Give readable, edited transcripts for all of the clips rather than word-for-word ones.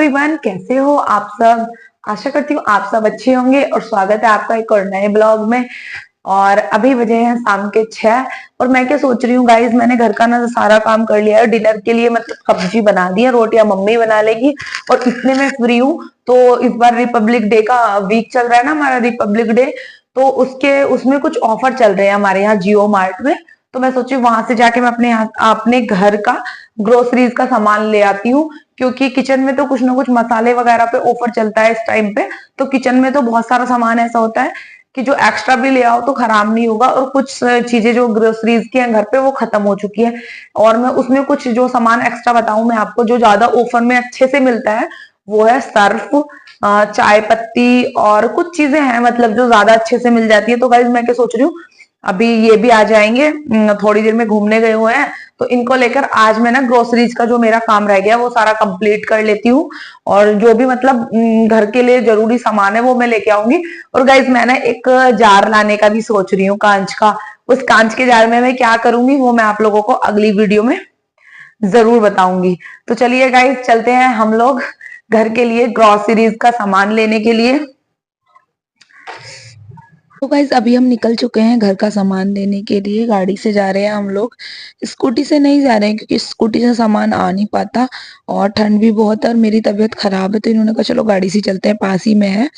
Everyone, कैसे हो आप सब। आशा करती हूँ आप सब अच्छे होंगे और स्वागत है आपका एक और नए ब्लॉग में। और अभी बजे हैं शाम के 6। और मैं क्या सोच रही हूँ गाइज, मैंने घर का ना सारा काम कर लिया है। डिनर के लिए मतलब सब्जी बना दी है, रोटियां मम्मी बना लेगी और इतने में फ्री हूँ। तो इस बार रिपब्लिक डे का वीक चल रहा है ना, हमारा रिपब्लिक डे। तो उसके उसमें कुछ ऑफर चल रहे हैं हमारे यहाँ जियो मार्ट में। तो मैं सोची वहां से जाके मैं अपने घर का ग्रोसरीज का सामान ले आती हूँ। क्योंकि किचन में तो कुछ ना कुछ मसाले वगैरह पे ऑफर चलता है इस टाइम पे। तो किचन में तो बहुत सारा सामान ऐसा होता है कि जो एक्स्ट्रा भी ले आओ तो खराब नहीं होगा, और कुछ चीजें जो ग्रोसरीज की हैं घर पे वो खत्म हो चुकी है। और मैं उसमें कुछ जो सामान एक्स्ट्रा बताऊं मैं आपको, जो ज्यादा ऑफर में अच्छे से मिलता है वो है सर्फ, चाय पत्ती और कुछ चीजें हैं मतलब जो ज्यादा अच्छे से मिल जाती है। तो गाइज मैं क्या सोच रही हूँ, अभी ये भी आ जाएंगे, थोड़ी देर में घूमने गए हुए हैं। तो इनको लेकर आज मैं ना ग्रोसरीज का जो मेरा काम रह गया वो सारा कंप्लीट कर लेती हूँ। और जो भी मतलब घर के लिए जरूरी सामान है वो मैं लेके आऊंगी। और गाइज मैं ना एक जार लाने का भी सोच रही हूँ, कांच का। उस कांच के जार में मैं क्या करूंगी वो मैं आप लोगों को अगली वीडियो में जरूर बताऊंगी। तो चलिए गाइज, चलते हैं हम लोग घर के लिए ग्रोसरीज का सामान लेने के लिए। तो गाइज अभी हम निकल चुके हैं घर का सामान लेने के लिए। गाड़ी से जा रहे हैं हम लोग, स्कूटी से नहीं जा रहे हैं क्योंकि स्कूटी से सामान आ नहीं पाता और ठंड भी बहुत है और मेरी तबीयत खराब है। तो इन्होंने कहा चलो गाड़ी से चलते हैं, पास ही में है।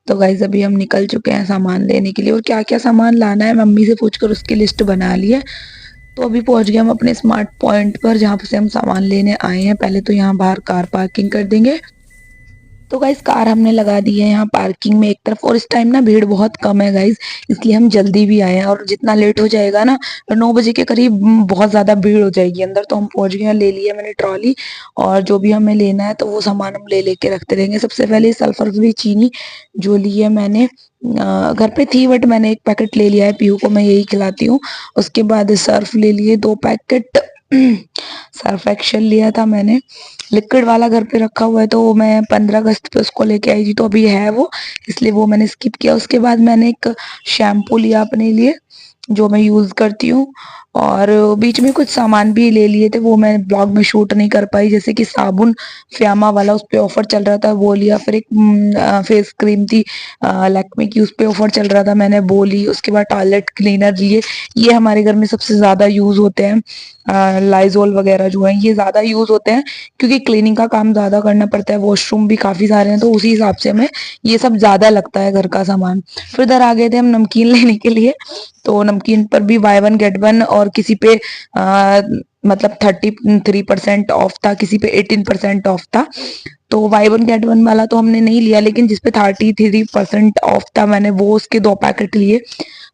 तो गाइज अभी हम निकल चुके हैं सामान लेने के लिए और क्या क्या सामान लाना है मम्मी से पूछकर उसकी लिस्ट बना ली है। तो अभी पहुंच गए हम अपने स्मार्ट पॉइंट पर जहाँ से हम सामान लेने आए हैं। पहले तो यहाँ बाहर कार पार्किंग कर देंगे। तो गाइस कार हमने लगा दी है यहाँ पार्किंग में एक तरफ, और इस टाइम ना भीड़ बहुत कम है गाइस, इसलिए हम जल्दी भी आए हैं। और जितना लेट हो जाएगा ना, 9 बजे के करीब बहुत ज्यादा भीड़ हो जाएगी अंदर। तो हम पहुंच गए हैं, ले लिया मैंने ट्रॉली, और जो भी हमें लेना है तो वो सामान हम ले लेके रखते रहेंगे। सबसे पहले सल्फर फ्री चीनी जो ली है मैंने, घर पे थी बट मैंने एक पैकेट ले लिया है, पीहू को मैं यही खिलाती हूँ। उसके बाद सर्फ ले लिए 2 पैकेट, सर्फ एक्शन लिया था मैंने, लिक्विड वाला घर पे रखा हुआ है। तो मैं 15 अगस्त पे उसको लेके आई थी, तो अभी है वो, इसलिए वो मैंने स्किप किया। उसके बाद मैंने एक शैम्पू लिया अपने लिए जो मैं यूज करती हूँ, और बीच में कुछ सामान भी ले लिए थे, वो मैं ब्लॉग में शूट नहीं कर पाई। जैसे कि साबुन फ्यामा वाला, उस पे ऑफर चल रहा था, वो लिया। फिर एक फेस क्रीम थी लैक्मे की, उस पे ऑफर चल रहा था, मैंने वो ली। उसके बाद टॉयलेट क्लीनर लिए, ये हमारे घर में सबसे ज्यादा यूज होते हैं। लाइजोल वगैरह जो है ये ज्यादा यूज होते हैं क्योंकि क्लीनिंग का काम ज्यादा करना पड़ता है, वॉशरूम भी काफी सारे हैं, तो उसी हिसाब से हमें ये सब ज्यादा लगता है घर का सामान। फिर इधर आ गए थे हम नमकीन लेने के लिए। तो नमकीन पर भी बाय वन गेट वन, और किसी पे मतलब 33% ऑफ था, किसी पे 18% ऑफ था। तो बाय वन गेट वन वाला तो हमने नहीं लिया, लेकिन जिसपे 33% ऑफ था मैंने वो उसके 2 पैकेट लिए।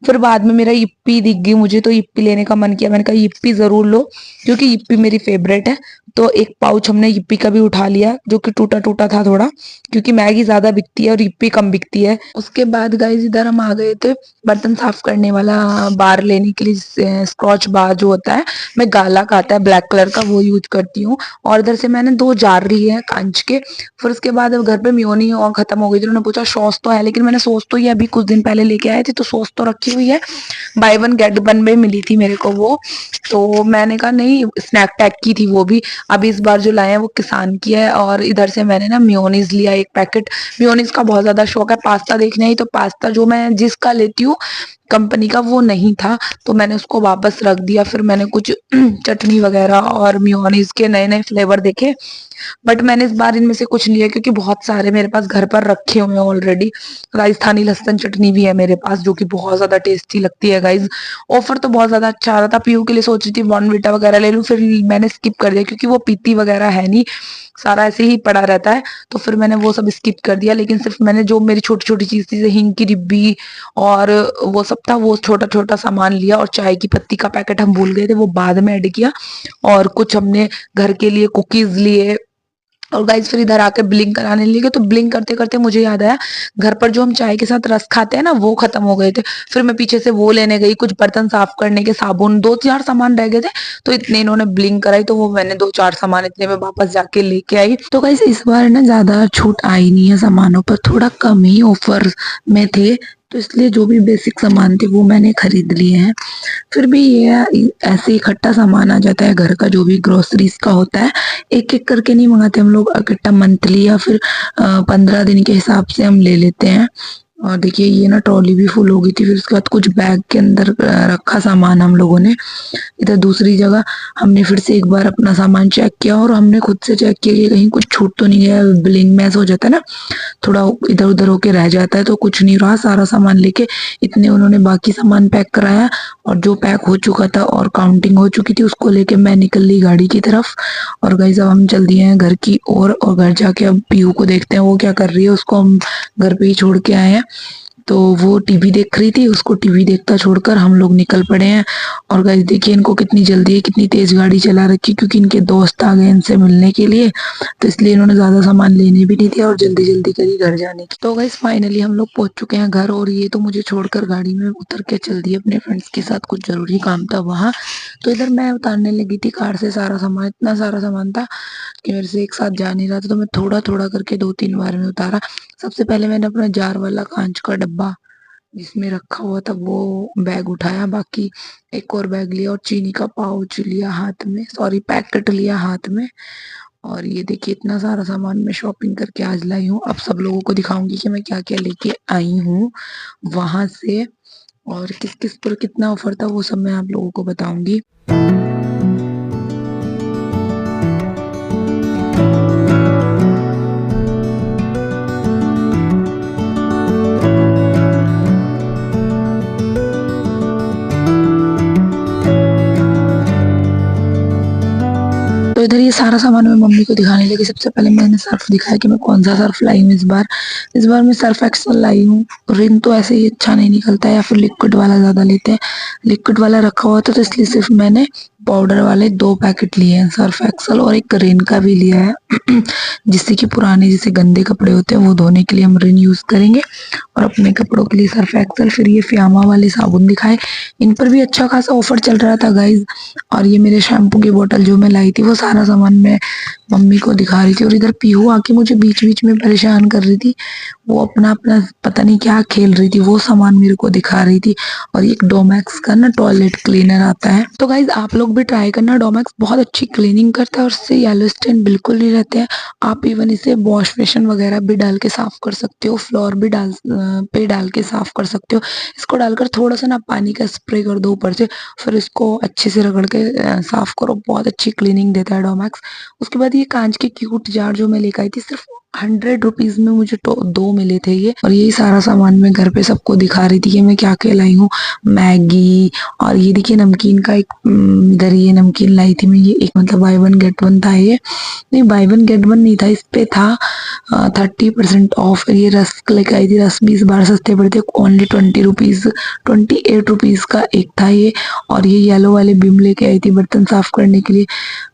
फिर बाद में मेरा यिप्पी दिख गई मुझे, तो यिप्पी लेने का मन किया, मैंने कहा यिप्पी जरूर लो क्योंकि यिप्पी मेरी फेवरेट है। तो एक पाउच हमने यिप्पी का भी उठा लिया जो कि टूटा टूटा था थोड़ा, क्योंकि मैगी ज्यादा बिकती है और यिप्पी कम बिकती है। उसके बाद गाइस इधर हम आ गए थे बर्तन साफ करने वाला बार लेने के लिए, स्कॉच बार जो होता है, मैं गाला का आता है ब्लैक कलर का, वो यूज करती हूँ। और इधर से मैंने 2 जार लिए हैं कांच के। फिर उसके बाद अब घर पे मेयोनी और खत्म हो गई थी, उन्होंने पूछा सॉस तो है, लेकिन मैंने सॉस तो ये अभी कुछ दिन पहले लेके आए थे, तो सॉस तो रखी हुई है, बाय वन गेट वन में मिली थी मेरे को वो। तो मैंने कहा नहीं, स्नैक टैग की थी वो भी। अब इस बार जो लाए हैं वो किसान की है। और इधर से मैंने ना मेयोनीज लिया 1 पैकेट। मेयोनीज का बहुत ज्यादा शौक है, पास्ता देखना ही, तो पास्ता जो मैं जिसका लेती हूँ कंपनी का वो नहीं था, तो मैंने उसको वापस रख दिया। फिर मैंने कुछ चटनी वगैरह और मेयोनीज के नए नए फ्लेवर देखे, बट मैंने इस बार इनमें से कुछ लिया क्योंकि बहुत सारे मेरे पास घर पर रखे हुए हैं ऑलरेडी। राजस्थानी लहसुन चटनी भी है मेरे पास जो कि बहुत ज्यादा टेस्टी लगती है गाइज। ऑफर तो बहुत ज्यादा अच्छा आ रहा था, पीयू के लिए सोच रही थी बॉर्नविटा वगैरह ले लूं, फिर मैंने स्किप कर दिया क्योंकि वो पीती वगैरह है नहीं, सारा ऐसे ही पड़ा रहता है, तो फिर मैंने वो सब स्किप कर दिया। लेकिन सिर्फ मैंने जो मेरी छोटी छोटी चीज थी, जैसे हिंग की डिब्बी और वो सब था, वो छोटा छोटा सामान लिया। और चाय की पत्ती का पैकेट हम भूल गए थे, वो बाद में ऐड किया। और कुछ हमने घर के लिए कुकीज लिए। और गाइज फिर इधर आकर ब्लिंक कराने लगे, तो ब्लिंक करते करते मुझे याद आया घर पर जो हम चाय के साथ रस खाते हैं ना, वो खत्म हो गए थे। फिर मैं पीछे से वो लेने गई, कुछ बर्तन साफ करने के साबुन, 2-4 सामान रह गए थे, तो इतने इन्होंने ब्लिंक कराई, तो वो मैंने 2-4 सामान इतने में वापस जाके लेके आई। तो गाइज इस बार ना ज्यादा छूट आई नहीं है सामानों पर, थोड़ा कम ही ऑफर में थे। तो इसलिए जो भी बेसिक सामान थे वो मैंने खरीद लिए हैं। फिर भी ये है, ऐसे इकट्ठा सामान आ जाता है घर का, जो भी ग्रोसरीज का होता है एक एक करके नहीं मंगाते हम लोग, इकट्ठा मंथली या फिर 15 दिन के हिसाब से हम ले लेते हैं। और देखिए ये ना ट्रॉली भी फुल हो गई थी। फिर उसके बाद कुछ बैग के अंदर रखा सामान हम लोगों ने। इधर दूसरी जगह हमने फिर से एक बार अपना सामान चेक किया और हमने खुद से चेक किया कि कहीं कुछ छूट तो नहीं गया। बिलिंग मैस हो जाता है ना, थोड़ा इधर उधर होके रह जाता है, तो कुछ नहीं रहा। सारा सामान लेके इतने उन्होंने बाकी सामान पैक कराया और जो पैक हो चुका था और काउंटिंग हो चुकी थी उसको लेके मैं निकल ली गाड़ी की तरफ। और गाइस अब हम चल दिए हैं घर की ओर और घर जाके अब पीहू को देखते हैं वो क्या कर रही है। उसको हम घर पे ही छोड़ के आए हैं। तो वो टीवी देख रही थी, उसको टीवी देखता छोड़कर हम लोग निकल पड़े हैं। और गाइस देखिए इनको कितनी जल्दी है, कितनी तेज गाड़ी चला रखी, क्योंकि इनके दोस्त आ गए इनसे मिलने के लिए, तो इसलिए इन्होंने ज्यादा सामान लेने भी नहीं दिया और जल्दी जल्दी करी घर जाने की। तो गाइस फाइनली हम लोग पहुंच चुके हैं घर और ये तो मुझे छोड़कर गाड़ी में उतर के चल दी अपने फ्रेंड्स के साथ, कुछ जरूरी काम था वहाँ। तो इधर मैं उतारने लगी थी कार से सारा सामान। इतना सारा सामान था कि मेरे से एक साथ जा नहीं रहा था, तो मैं थोड़ा थोड़ा करके 2-3 बार में उतारा। सबसे पहले मैंने अपना जार वाला कांच का डब्बा जिसमें रखा हुआ था वो बैग उठाया, बाकी एक और बैग लिया और चीनी का पाउच लिया हाथ में, सॉरी पैकेट लिया हाथ में। और ये देखिए इतना सारा सामान मैं शॉपिंग करके आज लाई हूँ। अब सब लोगों को दिखाऊंगी कि मैं क्या क्या लेके आई हूँ वहां से और किस किस पर कितना ऑफर था, वो सब मैं आप लोगों को बताऊंगी। तो इधर ये सारा सामान मैं मम्मी को दिखाने लगी। सबसे पहले मैंने सर्फ दिखाया कि मैं कौन सा सर्फ लाई हूँ इस बार। इस बार मैं सर्फ एक्सल लाई हूँ। रिन तो ऐसे ही अच्छा नहीं निकलता है, या फिर लिक्विड वाला ज्यादा लेते हैं। लिक्विड वाला रखा हुआ था तो इसलिए सिर्फ मैंने पाउडर वाले 2 पैकेट लिए हैं सर्फ एक्सल, और एक रिन का भी लिया है जिससे कि पुराने जैसे गंदे कपड़े होते हैं वो धोने के लिए हम रिन यूज करेंगे, और अपने कपड़ों के लिए सर्फ एक्सल। फिर ये फियामा वाले साबुन दिखाए, इन पर भी अच्छा खासा ऑफर चल रहा था गाइज। और ये मेरे शैम्पू की बोतल जो मैं लाई थी, वो सारा सामान मैं मम्मी को दिखा रही थी। और इधर पीहू आके मुझे बीच बीच में परेशान कर रही थी, वो अपना अपना पता नहीं क्या खेल रही थी, वो सामान मेरे को दिखा रही थी। और एक डोमैक्स का ना टॉयलेट क्लीनर आता है, तो गाइज आप लोग भी ट्राई करना। डोमैक्स बहुत अच्छी क्लीनिंग करता है और इससे येलो स्टेन बिल्कुल नहीं रहते हैं। आप इवन इसे वॉश बेसिन वगैरह भी डाल के साफ कर सकते हो, फ्लोर भी डाल के साफ कर सकते हो। इसको डालकर थोड़ा सा ना पानी का स्प्रे कर दो ऊपर से, फिर इसको अच्छे से रगड़ के साफ करो, बहुत अच्छी क्लीनिंग देता है डोमैक्स। उसके बाद ये कांच के क्यूट जार जो मैं लेकर आई थी, सिर्फ 100 रुपीज में मुझे तो 2 मिले थे ये। और यही सारा सामान मैं घर पे सबको दिखा रही थी कि मैं क्या क्या लाई हूँ। मैगी, और ये देखिए नमकीन का एक इधर ये नमकीन लाई थी मैं, ये एक मतलब बाय वन गेट वन था। ये नहीं, बाय वन गेट वन नहीं था, इस पे था 30% ऑफ। ये रस्क लेके आई थी, रस्क भी इस बार सस्ते पड़े थे, ओनली 20 रुपीज, 28 रुपीज का एक था ये। और ये येलो वाले बिम लेके आई थी बर्तन साफ करने के लिए।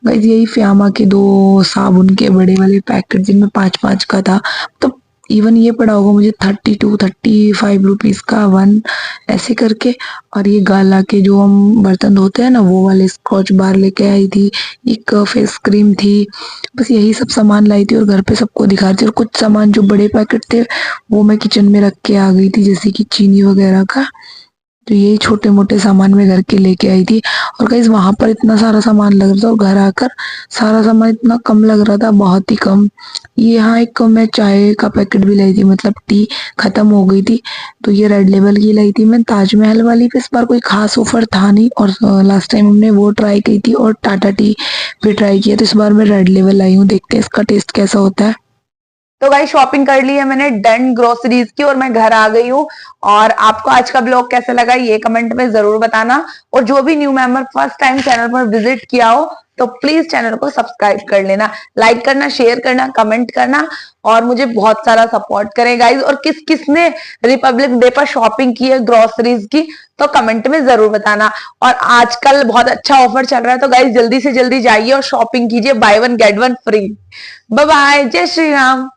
गाइस यही फियामा के 2 साबुन के बड़े वाले पैकेट जिनमें 5-5 का था, तो इवन ये पड़ा होगा मुझे 32-35 रुपीज का 1 ऐसे करके। और ये गाला के जो हम बर्तन धोते हैं ना, वो वाले स्कॉच बार लेके आई थी। एक फेस क्रीम थी। बस यही सब सामान लाई थी और घर पे सबको दिखा रही थी। और कुछ सामान जो बड़े पैकेट थे वो मैं किचन में रख के आ गई थी, जैसे कि चीनी वगैरह का। तो यही छोटे मोटे सामान मैं घर के लेके आई थी। और गाइस वहां पर इतना सारा सामान लग रहा था और घर आकर सारा सामान इतना कम लग रहा था, बहुत ही कम। ये यहाँ एक मैं चाय का पैकेट भी लाई थी, मतलब टी खत्म हो गई थी, तो ये रेड लेबल की लाई थी मैं। ताजमहल वाली पे इस बार कोई खास ऑफर था नहीं, और लास्ट टाइम हमने वो ट्राई की थी और टाटा टी भी ट्राई किया, तो इस बार मैं रेड लेबल लाई हूँ। देखते हैं इसका टेस्ट कैसा होता है। तो भाई शॉपिंग कर ली है मैंने डन ग्रोसरीज की और मैं घर आ गई हूँ। और आपको आज का ब्लॉग कैसा लगा ये कमेंट में जरूर बताना। और जो भी new member first time channel पर विजिट किया हो तो प्लीज चैनल को सब्सक्राइब कर लेना, लाइक करना, शेयर करना, कमेंट करना, और मुझे बहुत सारा सपोर्ट करें गाइज। और किस किसने रिपब्लिक डे पर शॉपिंग की है ग्रोसरीज की तो कमेंट में जरूर बताना। और आजकल बहुत अच्छा ऑफर चल रहा है, तो गाइज जल्दी से जल्दी जाइए और शॉपिंग कीजिए, buy one get one free. Bye bye, जय श्री राम।